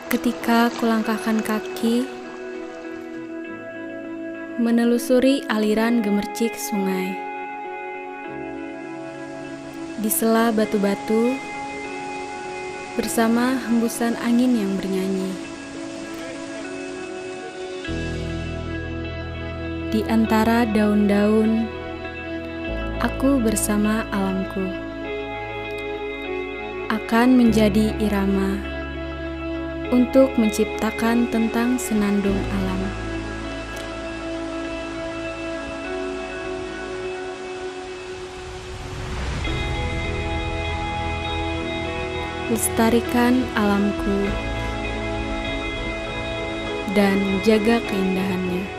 Ketika kulangkahkan kaki, menelusuri aliran gemercik sungai. Di sela batu-batu, bersama hembusan angin yang bernyanyi. Di antara daun-daun, aku bersama alamku. Akan menjadi irama untuk menciptakan tentang senandung alam. Lestarikan alamku dan jaga keindahannya.